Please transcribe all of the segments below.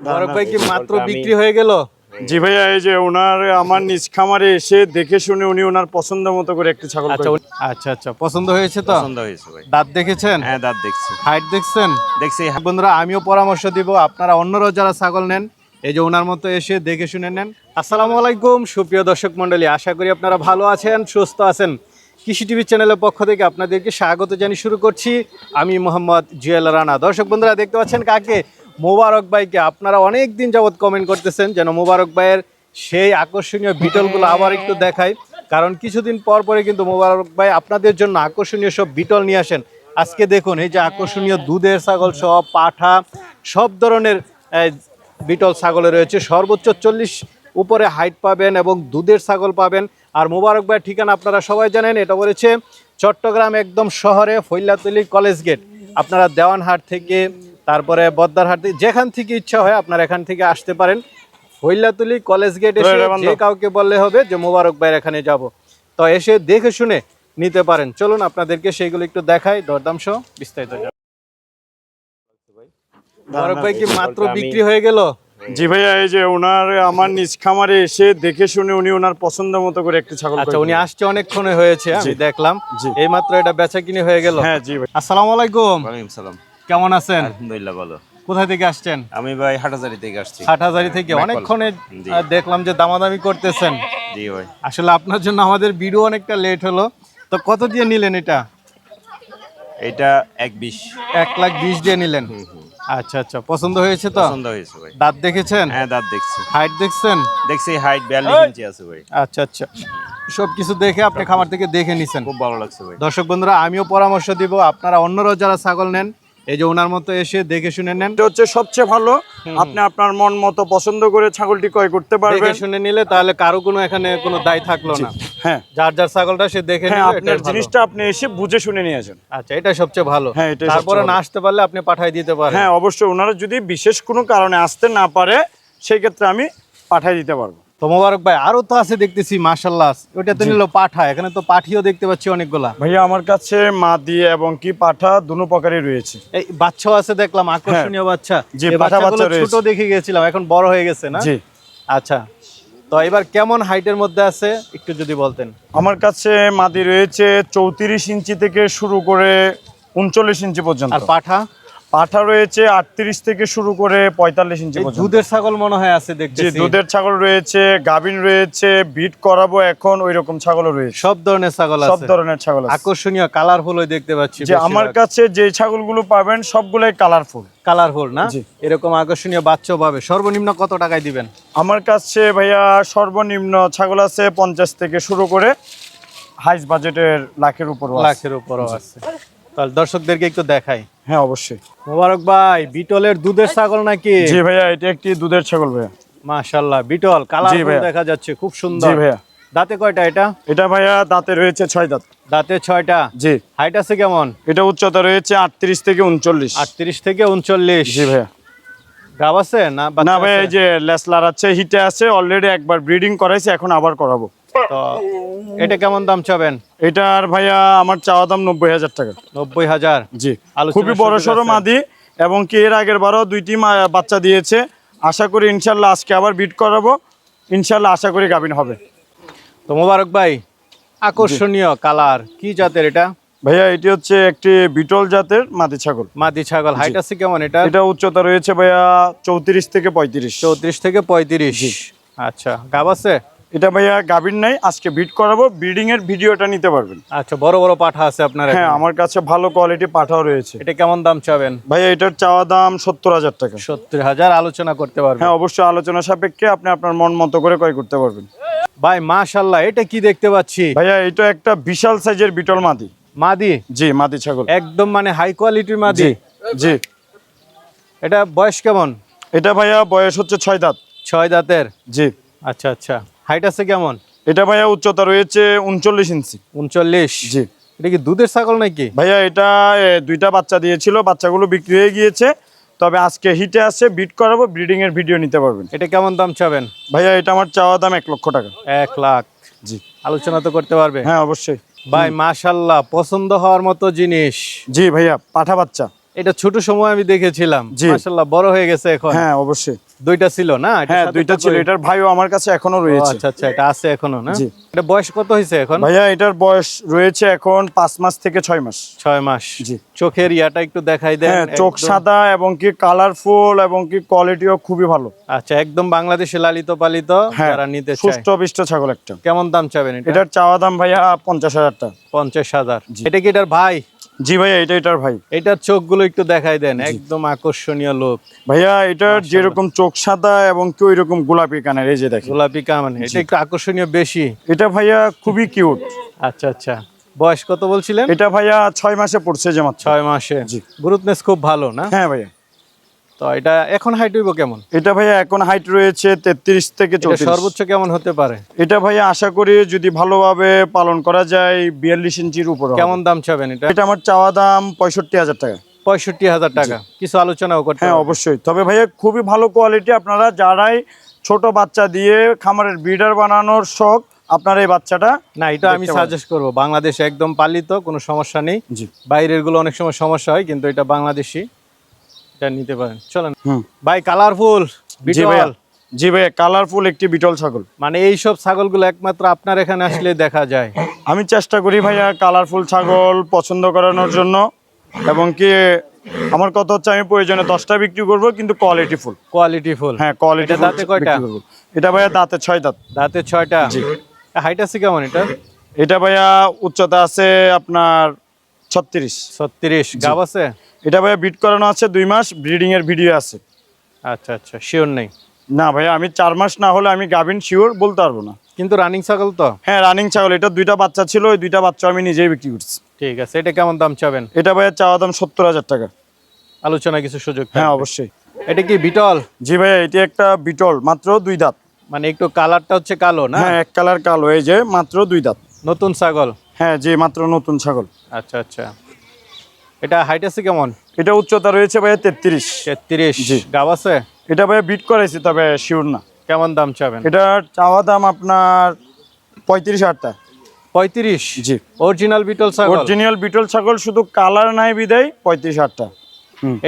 বড় ভাই কি মাত্র বিক্রি হয়ে গেল? জি ভাইয়া, এই যে ওনার আমার নিজ খামারে এসে দেখে শুনে উনি ওনার পছন্দ মতো করে একটি ছাগল আচ্ছা আচ্ছা, পছন্দ হয়েছে তো? পছন্দ হয়েছে ভাই। দাঁত দেখেছেন? হ্যাঁ, দাঁত দেখছি। হাইট দেখছেন? দেখছি। বন্ধুরা, আমিও পরামর্শ দিব, আপনারা অন্যরাও যারা ছাগল নেন এই যে ওনার মতো এসে দেখে শুনে নেন। আসসালামু আলাইকুম সুপ্রিয় দর্শক মণ্ডলী, আশা করি আপনারা ভালো আছেন, সুস্থ আছেন। কৃষি টিভি চ্যানেলের পক্ষ থেকে আপনাদেরকে স্বাগত জানিয়ে শুরু করছি আমি মোহাম্মদ জুয়েল রানা। দর্শক বন্ধুরা, দেখতে পাচ্ছেন কাকে? মোবারক ভাইকে। আপনারা অনেক দিন যাবত কমেন্ট করতেছেন যেন মোবারক ভাইয়ের সেই আকর্ষণীয় বিটলগুলো আবার একটু দেখাই, কারণ কিছুদিন পর পরে কিন্তু মোবারক ভাই আপনাদের জন্য আকর্ষণীয় সব বিটল নিয়ে আসেন। আজকে দেখুন এই যে আকর্ষণীয় দুধের ছাগল সব, পাঠা, সব ধরনের বিটল ছাগলে রয়েছে। সর্বোচ্চ 40 উপরে হাইট পাবেন এবং দুধের ছাগল পাবেন। আর মোবারক ভাইয়ের ঠিকানা আপনারা সবাই জানেন, এটা বলেছে চট্টগ্রাম একদম শহরে ফৈলাতলি কলেজ গেট। আপনারা দেওয়ানহাট থেকে, তারপরে বদ্দারহাট থেকে, যেখান থেকে ইচ্ছা হয় আপনারা এখান থেকে আসতে পারেন। ফৈলাতলি কলেজ গেট এসে যে কাউকে বললে হবে যে মোবারক ভাইয়ের এখানে যাব, তো এসে দেখে শুনে নিতে পারেন। চলুন আপনাদেরকে সেইগুলো একটু দেখাই, দরদাম সহ বিস্তারিত। মোবারক ভাই কি মাত্র বিক্রি হয়ে গেল? জি ভাইয়া, এই যে ওনার আমার নিজ খামারে এসে দেখে শুনে উনি ওনার পছন্দ মতো করে একটি ছাগল। আচ্ছা, উনি আসছে অনেকক্ষণ হয়েছে, আমি দেখলাম। এই মাত্র এটা বেচা কিনে হয়ে গেল। হ্যাঁ জি ভাই। আসসালামু আলাইকুম। ওয়ালাইকুম সালাম। কেমন আছেন? আলহামদুলিল্লাহ ভালো। কোথায় থেকে আসছেন? আমি ভাই হাটহাজারী থেকে আসছি। হাটহাজারী থেকে। অনেকক্ষণে দেখলাম যে দামাদামি করতেছেন। জি ভাই। আসলে আপনার জন্য আমাদের ভিডিও অনেকটা লেট হলো। তো কত দিয়ে নিলেন এটা? এটা 1.20। 1,20,000 দিয়ে নিলেন। আচ্ছা আচ্ছা, পছন্দ হয়েছে তো? পছন্দ হয়েছে ভাই। দাঁত দেখেছেন? হ্যাঁ, দাঁত দেখছি। হাইট দেখছেন? দেখছি হাইট 42 ইঞ্চি আছে ভাই। আচ্ছা আচ্ছা, সবকিছু দেখে আপনি খামার থেকে দেখে নিছেন। খুব ভালো লাগছে ভাই। দর্শক বন্ধুরা, আমিও পরামর্শ দিব, আপনারা অন্যরাও যারা ছাগল নেন এই যে ওনার মতো এসে দেখে শুনে নেন। এটা হচ্ছে সবচেয়ে ভালো, আপনি আপনার মন মতো পছন্দ করে ছাগলটি ক্রয় করতে পারবেন। দেখে শুনে নিলে তাহলে কারো কোনো এখানে কোনো দায় থাকলো না। হ্যাঁ, যার যার ছাগলটা সে দেখে হ্যাঁ, নিলে আপনার এটাই ভালো। জিনিসটা আপনি এসে বুঝে শুনে নিয়ে আসেন। আচ্ছা, এটা সবচেয়ে ভালো। হ্যাঁ, এটাই তারপরে সবচেয়ে না ভালো। আসতে পারলে আপনি পাঠিয়ে দিতে পারেন। হ্যাঁ অবশ্যই, ওনারা যদি বিশেষ কোনো কারণে আসতে না পারে সেই ক্ষেত্রে আমি পাঠিয়ে দিতে পারবো। তো মোবারক ভাই, আরো তো আছে দেখতেছি মাশাআল্লাহ। ওটা তো নিল পাঠা, এখানে তো পাঠিও দেখতে পাচ্ছি অনেকগুলা। ভাইয়া আমার কাছে মাদি এবং কি পাঠা দুনো প্রকারই রয়েছে। এই বাচ্চাও আছে দেখলাম, আকর্ষণীয় বাচ্চা। জি, এই পাঠা বাচ্চাগুলো বাচ্চা ছোট রয়েছে। দেখে গেছিলাম, এখন বড় হয়ে গেছে না? জি। আচ্ছা, তো এবার কেমন হাইটের মধ্যে আছে একটু যদি বলতেন। আমার কাছে মাদি রয়েছে 34 ইঞ্চি থেকে শুরু করে 39 ইঞ্চি পর্যন্ত। আর পাঠা? পাঠা রয়েছে 38 থেকে শুরু করে 45 ইঞ্চি পর্যন্ত। দুধের ছাগল মনে হয় আছে জি, দেখতেছি। দুধের ছাগল রয়েছে, গাভিন রয়েছে, বিট করাবো এখন ওইরকম ছাগলও রয়েছে। সব ধরনের ছাগল আছে? সব ধরনের ছাগল আছে। আকর্ষণীয় কালারফুল দেখতে পাচ্ছি। যে আমার কাছে যে ছাগলগুলো পাবেন সবগুলাই কালারফুল। কালারফুল না? জি। এরকম আকর্ষণীয় বাচ্চাও পাবে। সর্বনিম্ন কত টাকায় দিবেন? আমার কাছে ভাইয়া সর্বনিম্ন ছাগল আছে 50 থেকে শুরু করে হাইস বাজেটের লাখের উপর। লাখের উপরও আছে। তাহলে দর্শকদেরকে একটু দেখাই। হ্যাঁ অবশ্যই। মোবারক ভাই, বিটলের দুধের ছাগল নাকি? জি ভাইয়া, এটা একটি দুধের ছাগল ভাইয়া। মাশাআল্লাহ, বিটল কালারফুল ভাইয়া। দেখা যাচ্ছে, খুব জি সুন্দর। ভাইয়া। দাঁতে কয়টা এটা? এটা ভাইয়া দাঁতে রয়েছে 6 দাঁত। দাঁতে 6টা। জি। হাইট আছে কেমন? এটা উচ্চতা রয়েছে 38 থেকে 39। 38 থেকে 39। জি ভাইয়া। গাব আছে না? না ভাইয়া, এই যে লেসলার আছে, হিটে আছে, অলরেডি একবার ব্রিডিং করাইছে, এখন আবার করাবো। তো এটা কেমন দাম চাবেন? এটার ভাইয়া আমার চাওয়া দাম 90,000 টাকা। 90,000? জি। আলোচনার খুবই বড় সুযোগ সড়ো আছে। মাদি এবং কি এর আগের বারও 2টি বাচ্চা দিয়েছে। আশা করি ইনশাল্লাহ আজকে আবার বিট করাবো, ইনশাল্লাহ আশা করি গাভিন হবে। তো মোবারক ভাই, আকর্ষণীয় কালার, কি জাতের এটা? ভাইয়া এটি হচ্ছে একটি বিটল জাতের মাদি ছাগল। মাদি ছাগল। হাইট আছে কেমন এটা? এটা উচ্চতা রয়েছে ভাইয়া 34 থেকে 35। 34 থেকে 35। আচ্ছা, গাব আছে? এটা ভাইয়া গাভিন নাই, আজকে বিট করাবো, ব্রিডিং এর ভিডিওটা নিতে পারবেন। আচ্ছা, বড় বড় পাঠা আছে আপনার? হ্যাঁ, আমার কাছে ভালো কোয়ালিটি পাঠাও রয়েছে। এটা কেমন দাম চাবেন? ভাইয়া এটার চাওয়া দাম 70,000 টাকা। 70,000 আলোচনা করতে পারবেন? হ্যাঁ অবশ্যই, আলোচনা সাপেক্ষে আপনি আপনার মন মতো করে ক্রয় করতে পারবেন। ভাই মাশাআল্লাহ, এটা কি দেখতে পাচ্ছি? ভাইয়া এটা একটা বিশাল সাইজের বিটল মাদি। মাদি? জি, মাদি ছাগল একদম মানে হাই কোয়ালিটির মাদি। জি জি। এটা বয়স কেমন? এটা ভাইয়া বয়স হচ্ছে 6 দাঁত। 6 দাঁতের? জি। আচ্ছা আচ্ছা, হাইট আছে কেমন? এটা ভাইয়া উচ্চতা রয়েছে 39 ইঞ্চি। 39? জি। এটা কি দুধের ছাগল নাকি? ভাইয়া এটা 2টা বাচ্চা দিয়েছিল, বাচ্চাগুলো বিক্রি হয়ে গিয়েছে, তবে আজকে হিটে আছে, বিট করাবো, ব্রিডিং এর ভিডিও নিতে পারবেন। এটা কেমন দাম চাবেন? ভাইয়া এটা আমার চাওয়া দাম 1 লক্ষ টাকা। 1 লাখ? জি। আলোচনা তো করতে পারবে? হ্যাঁ অবশ্যই। ভাই মাশাআল্লাহ, পছন্দ হওয়ার মতো জিনিস। জি ভাইয়া, পাঠা বাচ্চা। এটা ছোট সময় আমি দেখেছিলাম, জি। মাশাআল্লাহ বড় হয়ে গেছে এখন। হ্যাঁ অবশ্যই। দুইটা ছিল না? এটার হ্যাঁ সাথে দুইটা ছিল, কই? এটার ভাইও আমার কাছে এখনো ও, রয়েছে। আচ্ছা আচ্ছা, এটা আছে এখনো না? জি। এটা বয়স কত হয়েছে এখন? ভাইয়া এটার বয়স রয়েছে এখন 5 মাস থেকে 6 মাস। 6 মাস। জি। চোখের ইয়াটা একটু দেখাই দেন। হ্যাঁ চোখ একদম- সাদা এবং কি কালারফুল এবং কি কোয়ালিটিও খুবই ভালো। আচ্ছা, একদম বাংলাদেশে লালিত পালিত, হ্যাঁ যারা নিতে চায়। সুস্থ বিষ্ট ছাগল একটা। কেমন দাম চাবেন এটা? এটার চাওয়া দাম ভাইয়া 50,000 টাকা। 50,000। জি। এটা কি এটার ভাই? জি ভাইয়া এটার ভাই। এটার চোখগুলো একটু দেখাই দেন, একদম আকর্ষণীয় লোক। ভাইয়া এটার যেরকম চোখ সাদা এবং কি ওই রকম গোলাপি কানের, এই যে দেখেন। গোলাপি কামানে, এটা একটু আকর্ষণীয় বেশি। এটা ভাইয়া খুবই কিউট। আচ্ছা আচ্ছা, বয়স কত বলছিলেন? এটা ভাইয়া 6 মাসে পড়ছে যে মাত্র। 6 মাসে। জি। গ্রোথনেস খুব ভালো না? হ্যাঁ ভাইয়া। তো এটা এখন হাইট হইব কেমন? এটা ভাইয়া এখন হাইট রয়েছে 33 থেকে এটা 34। সর্বোচ্চ কেমন হতে পারে? এটা ভাইয়া আশা করি যদি ভালোভাবে পালন করা যায় 42 ইঞ্চির উপর। কেমন দাম চাবেন এটা? এটা আমার চাওয়া দাম 65,000 টাকা। 65,000 টাকা। কিছু আলোচনাও করতে হ্যাঁ হবে। অবশ্যই। তবে ভাইয়া খুবই ভালো কোয়ালিটি, আপনারা যারাই ছোট বাচ্চা দিয়ে খামারের ব্রিডার বানানোর শখ, আপনারা এই বাচ্চাটা না, এটা আমি দেখতে পারেন। সাজেস্ট করব। বাংলাদেশে একদম পালিত, কোনো সমস্যা নেই। জি। বাইরের গুলো অনেক সময় সমস্যা হয়, কিন্তু এটা বাংলাদেশি, এটা নিতে পারেন। চলেন হুম। ভাই, কালারফুল জি ভাইয়া। বিটল, জি ভাইয়া কালারফুল একটি বিটল ছাগল। মানে এইসব ছাগলগুলো একমাত্র আপনার এখানে আসলে দেখা যায়। আমি চেষ্টা করি ভাইয়া কালারফুল ছাগল পছন্দ করানোর জন্য, এবং কি আমার কথা হচ্ছে আমি প্রয়োজনে 10টা বিক্রি করব, কিন্তু কোয়ালিটি ফুল। Quality full. হ্যাঁ কোয়ালিটি। এটা দাঁতে কয়টা? এটা ভাইয়া দাঁতে 6 দাঁত। দাঁতে 6টা। জি। হাইট আছে কেমন এটা? এটা ভাইয়া উচ্চতা আছে আপনার 36। 36। গাব আছে? এটা ভাইয়া বিট করানো আছে 2 মাস, ব্রিডিং এর ভিডিও আছে। আচ্ছা আচ্ছা, শিওর নেই না ভাইয়া আমি 4 মাস না হলে আমি গাভিন শিওর বলতে পারবো না। কিন্তু রানিং ছাগল তো? হ্যাঁ রানিং ছাগল। এটা 2টা বাচ্চা ছিল, ওই 2টা বাচ্চা আমি নিজেই বিক্রি করছি। ঠিক আছে, এটা কেমন দাম চাবেন? এটা ভাইয়া চাওয়া দাম 70,000 টাকা। আলোচনা কিছু সুযোগ হ্যাঁ থাকবে। অবশ্যই। এটা কি বিটল? জি ভাইয়া এটি একটা বিটল, মাত্র 2 দাঁত। মানে একটু কালারটা হচ্ছে কালো না? হ্যাঁ এক কালার কালো, এই যে মাত্র 2 দাঁত। নতুন ছাগল? হ্যাঁ জি মাত্র নতুন ছাগল। আচ্ছা আচ্ছা, এটা হাইট আছে কেমন? এটা উচ্চতা রয়েছে ভাইয়া 33। 33। জি। গাব আছে? এটা ভাইয়া বিট করাইছি, তবে শিওর না। কেমন দাম চাবেন? এটার চাওয়া দাম আপনার 35,000 টাকা। 35? জি। অরিজিনাল বিটল ছাগল? অরিজিনাল বিটল ছাগল, শুধু কালার নাই বিদায় 35,000 টাকা।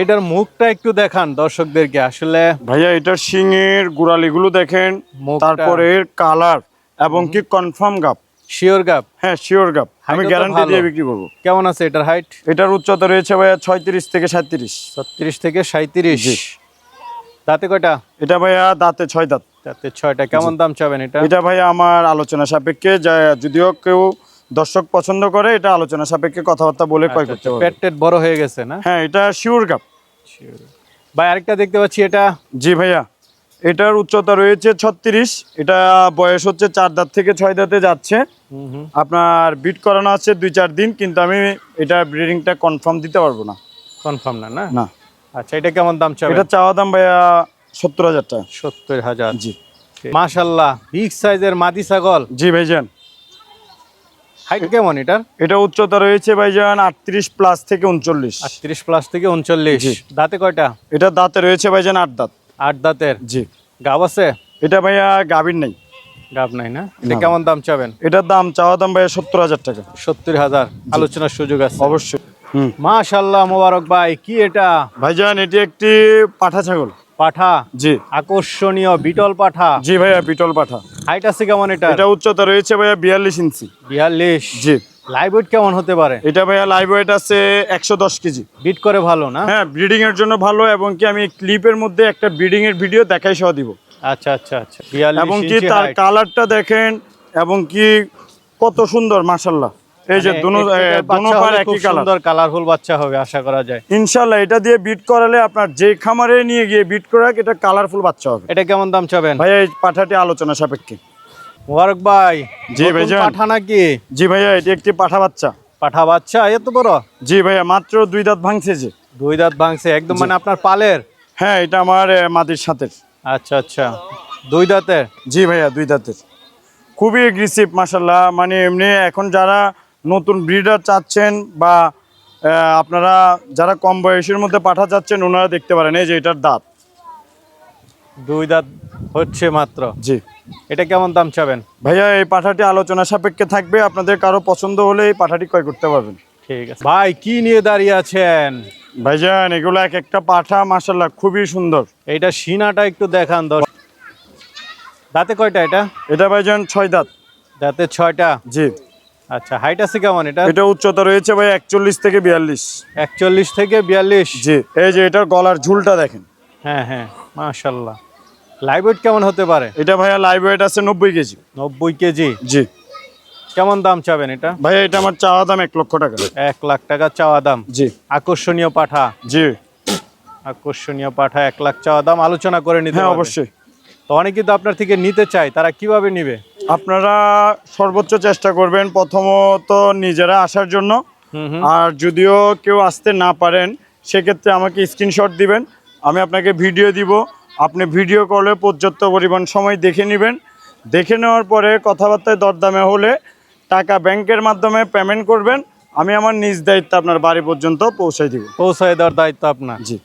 এটার মুখটা একটু দেখান দর্শকদেরকে আসলে। ভাইয়া এটার শিঙের গোড়ালিগুলো দেখেন, মুখটা। তারপরে এর কালার এবং কি কনফার্ম গাপ। শিওর গাব? হ্যাঁ শিওর গাপ, আমি Height ও তো গ্যারান্টি ভালো। দিয়ে বিক্রি করবো। কেমন আছে এটার হাইট? এটার উচ্চতা রয়েছে ভাইয়া 36 থেকে 37। 36 থেকে 37। জি। দাঁতে কয়টা? এটা ভাইয়া দাঁতে 6 দাঁত। দাঁতে 6টা। কেমন দাম চাবেন এটা? এটা ভাইয়া আমার আলোচনা সাপেক্ষে, যদিও কেউ দর্শক পছন্দ করে, এটা আলোচনা সাপেক্ষে কথাবার্তা বলে ক্রয় করতে পারবে। পেট টেট বড় হয়ে গেছে না? হ্যাঁ এটা শিওর গাপ। ভাই আরেকটা দেখতে পাচ্ছি, এটা? জি ভাইয়া এটার উচ্চতা রয়েছে 36। এটা বয়স হচ্ছে 4 দাঁত থেকে 6 দাঁতে যাচ্ছে। আপনার বিট করানো আছে 2-4 দিন, কিন্তু আমি এটা ব্রিডিংটা কনফার্ম দিতে পারবো না। কনফার্ম না? না না। আচ্ছা, এটা কেমন দাম চাবেন? এটা চাওয়া দাম ভাইয়া 70,000 টাকা। 70,000। জি। মাশাআল্লাহ, বিগ সাইজের মাদি ছাগল। জি ভাইজান। হাইট কেমন এটার? এটা উচ্চতা রয়েছে ভাইজান 38 প্লাস থেকে 39। 38 প্লাস থেকে 39। জি। দাঁতে কয়টা? এটা দাঁতে রয়েছে ভাইজান 8 দাঁত। 8 দাঁতের। জি। গাব আছে? এটা ভাইয়া গাভীর নেই। গাব নাই না? এটা না। কেমন দাম চাবেন? এটার দাম চাওয়া দাম ভাইয়া 70,000 টাকা। 70,000। আলোচনার সুযোগ আছে অবশ্যই। মাশাআল্লাহ, মোবারক ভাই। কি এটা? ভাইজান এটি একটি পাঠা ছাগল। পাঠা? জি। আকর্ষণীয় বিটল পাঠা। জি ভাইয়া বিটল পাঠা। হাইট আছে কেমন এটা? এটা উচ্চতা রয়েছে ভাইয়া 42 ইঞ্চি। 42। জি। লাইভ ওয়েট কেমন হতে পারে? এটা ভাইয়া লাইভ ওয়েট আছে 110 কেজি। বিট করে ভালো না? হ্যাঁ ব্রিডিং এর জন্য ভালো, এবং কি আমি ক্লিপের মধ্যে একটা ব্রিডিং এর ভিডিও দেখাই সহ দিব। আচ্ছা আচ্ছা আচ্ছা। 42 এবং কি ইঞ্চি তার height। কালারটা দেখেন, এবং কি কত সুন্দর মাশাআল্লাহ। এই যে মানে দুনো expected বাচ্চা পার হলে খুব একই কালার। সুন্দর কালারফুল বাচ্চা হবে আশা করা যায়। ইনশাআল্লাহ এটা দিয়ে বিট করালে আপনার যে খামারে নিয়ে গিয়ে বিট করাক, এটা কালারফুল বাচ্চা হবে। এটা কেমন দাম চাবেন? ভাইয়া এই পাঠাটি আলোচনা সাপেক্ষে। মোবারক ভাই। জি নতুন ভাইজান। পাঠা নাকি? জি ভাইয়া এটি একটি পাঠা বাচ্চা। পাঠা বাচ্চা এত বড়? জি ভাইয়া মাত্র 2 দাঁত ভাঙছে যে। 2 দাঁত ভাঙছে একদম, মানে আপনার পালের? হ্যাঁ এটা আমার মাদির সাথে। আচ্ছা আচ্ছা, 2 দাঁতের? জি ভাইয়া 2 দাঁতের। খুবই এগ্রেসিভ মাশাআল্লাহ। মানে এমনি এখন যারা নতুন ব্রিডার চাচ্ছেন, বা আপনারা যারা কম বয়সের মধ্যে পাঠা চাচ্ছেন, ওনারা দেখতে পারেন। এই যে এটার দাঁত 2 দাঁত হচ্ছে মাত্র। জি। এটা কেমন দাম চাবেন? ভাইয়া এই পাঠাটি আলোচনা সাপেক্ষে থাকবে, আপনাদের কারো পছন্দ হলে এই পাঠাটি ক্রয় করতে পারবেন। ঠিক আছে ভাই, কি নিয়ে দাঁড়িয়ে আছেন? ভাইজান এগুলো এক একটা পাঠা মাশাআল্লাহ খুবই সুন্দর। এইটা সিনাটা একটু দেখান দাঁতে কয়টা এটা? এটা ভাইজান 6 দাঁত। দাঁতে 6টা। জি। আচ্ছা, হাইট আছে কেমন এটা? এটা উচ্চতা রয়েছে ভাই 41 থেকে 42। 41 থেকে 42। জি। এই যে এটার গলার ঝুলটা দেখেন। হ্যাঁ হ্যাঁ, মাশাআল্লাহ। লাইভ ওয়েট কেমন হতে পারে? এটা ভাইয়া লাইভ ওয়েট আছে 90 কেজি। 90 কেজি। জি। কেমন দাম চাবেন এটা? ভাইয়া এটা আমার চাওয়া দাম 1 লক্ষ টাকা। 1 লাখ টাকা চাওয়া দাম। জি। আকর্ষণীয় পাঠা। জি। আকর্ষণীয় পাঠা, 1 লাখ চাওয়া দাম, আলোচনা করে নিতে হ্যাঁ পারবে। অবশ্যই। তো অনেকে তো আপনার থেকে নিতে চায়, তারা কিভাবে নিবে? আপনারা সর্বোচ্চ চেষ্টা করবেন প্রথমত নিজেরা আসার জন্য। আর যদিও কেউ আসতে না পারেন সেক্ষেত্রে আমাকে স্ক্রিনশট দিবেন, আমি আপনাকে ভিডিও দিব। আপনি ভিডিও কলে পর্যাপ্ত পরিমাণ সময় দেখে নেবেন। দেখে নেওয়ার পরে কথাবার্তায় দরদামে হলে টাকা ব্যাংকের মাধ্যমে পেমেন্ট করবেন, আমি আমার নিজ দায়িত্বে আপনার বাড়ি পর্যন্ত পৌঁছাই দিব। পৌঁছায় দেওয়ার দায়িত্ব আপনার। জি।